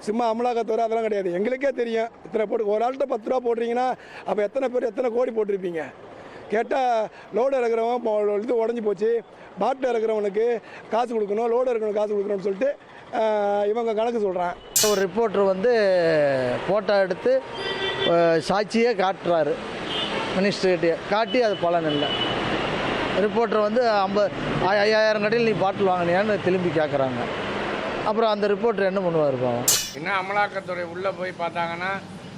சும்மா அமலாக்கத்துறை அதெல்லாம் கிடையாது. எங்களுக்கே தெரியும். இத்தனை போட்டு ஒரு ஆள்கிட்ட 10 ரூபா போடுறீங்கன்னா அப்போ எத்தனை பேர் எத்தனை கோடி போட்டிருப்பீங்க. கேட்டால் லோடு இறக்குறவன் இது உடஞ்சி போச்சு, பாட்டில் இறக்குறவனுக்கு காசு கொடுக்கணும், லோடு இறக்கணும் காசு கொடுக்கணும்னு சொல்லிட்டு இவங்க கணக்கு சொல்கிறான். ஒரு ரிப்போர்ட்டர் ஃபோட்டோ எடுத்து சாட்சியே காட்டுறாரு, மினிஸ்டர்கிட்டே காட்டி அது பலன் இல்லை. ரிப்போர்ட்டர் 5000 கடையில் நீ பாட்டில் வாங்கினியான்னு திரும்பி கேட்குறாங்க. அப்புறம் அந்த ரிப்போர்ட்டர் என்ன பண்ணுவார் பாவம். இன்னும் அமலாக்கத்துறை உள்ளே போய் பார்த்தாங்கன்னா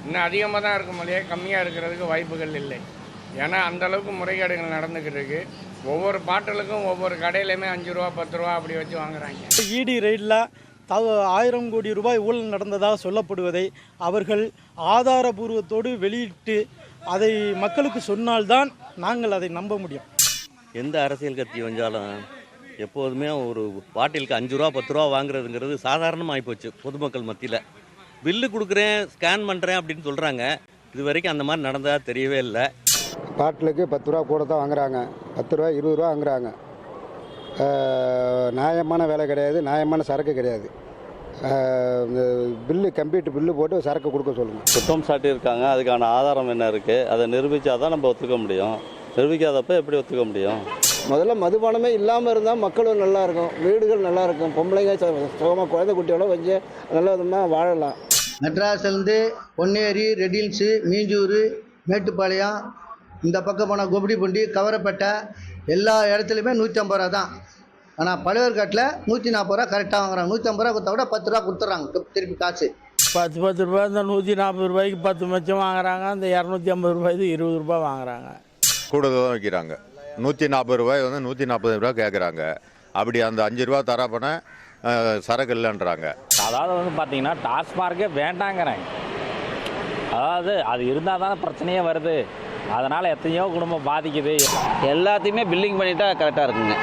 இன்னும் அதிகமாக தான் இருக்கும் இல்லையே, கம்மியாக இருக்கிறதுக்கு வாய்ப்புகள் இல்லை. ஏன்னா அந்தளவுக்கு முறைகேடுகள் நடந்துக்கிட்டு இருக்கு. ஒவ்வொரு பாட்டிலுக்கும் ஒவ்வொரு கடையிலையுமே 5 ரூபா 10 ரூபா அப்படி வச்சு வாங்குறாங்க. இடி ரெய்டில் 1000 கோடி ரூபாய் ஊழல் நடந்ததாக சொல்லப்படுவதை அவர்கள் ஆதாரபூர்வத்தோடு வெளியிட்டு அதை மக்களுக்கு சொன்னால்தான் நாங்கள் அதை நம்ப முடியும். எந்த அரசியல் கட்சி வந்தாலும் எப்போதுமே ஒரு பாட்டிலுக்கு 5 ரூபா 10 ரூபா வாங்குறதுங்கிறது சாதாரணமாக போச்சு பொதுமக்கள் மத்தியில். பில்லு கொடுக்குறேன், ஸ்கேன் பண்ணுறேன் அப்படின்னு சொல்கிறாங்க. இது வரைக்கும் அந்த மாதிரி நடந்ததாக தெரியவே இல்லை. பாட்டிலுக்கு 10 ரூபா கூட தான் வாங்குறாங்க, 10 ரூபா 20 ரூபா வாங்குறாங்க. நியாயமான வேலை கிடையாது, நியாயமான சரக்கு கிடையாது. பில்லு கம்ப்யூட்டர் பில்லு போட்டு சரக்கு கொடுக்க சொல்லுங்கள். குற்றம் சாட்டியிருக்காங்க, அதுக்கான ஆதாரம் என்ன இருக்குது, அதை நிரூபித்தா தான் நம்ம ஒத்துக்க முடியும். நிரூபிக்காதப்ப எப்படி ஒத்துக்க முடியும்? முதல்ல மதுபானமே இல்லாமல் இருந்தால் மக்களும் நல்லா இருக்கும், வீடுகள் நல்லா இருக்கும், பொம்பளைங்க சுகமாக குழந்தை குட்டியோட கொஞ்சம் நல்ல விதமாக வாழலாம். மெட்ராஸ்லேருந்து பொன்னேரி, ரெட்டில்ஸு, மீஞ்சூர், மேட்டுப்பாளையம், இந்த பக்கம் போனால் கோபிடிப்பூண்டி, கவரப்பேட்டை, எல்லா இடத்துலையுமே 150 ரூபா தான். ஆனால் பழையர்காட்டில் 140 ரூபா கரெக்டாக வாங்குறாங்க. 150 ரூபா கொடுத்தா கூட 10 ரூபா கொடுத்துட்றாங்க திருப்பி காசு. 10 ரூபாய் இந்த 140 ரூபாய்க்கு 10 மச்சம் வாங்குறாங்க. அந்த 250 ரூபாய்க்கு 20 ரூபாய் வாங்குறாங்க. கூடுதல் தான் வைக்கிறாங்க. 140 ரூபாய் 140 ரூபா கேட்குறாங்க. அப்படி அந்த 5 ரூபா தரப்போன சரக்கு இல்லைன்றாங்க. அதாவது பார்த்தீங்கன்னா டாஸ்மார்க்கே வேண்டாங்கிறாங்க. அதாவது அது இருந்தால் தானே பிரச்சனையே வருது. அதனால் எத்தனையோ குடும்பம் பாதிக்குது. எல்லாத்தையுமே பில்லிங் பண்ணிட்டா கரெக்டாக இருக்குங்க.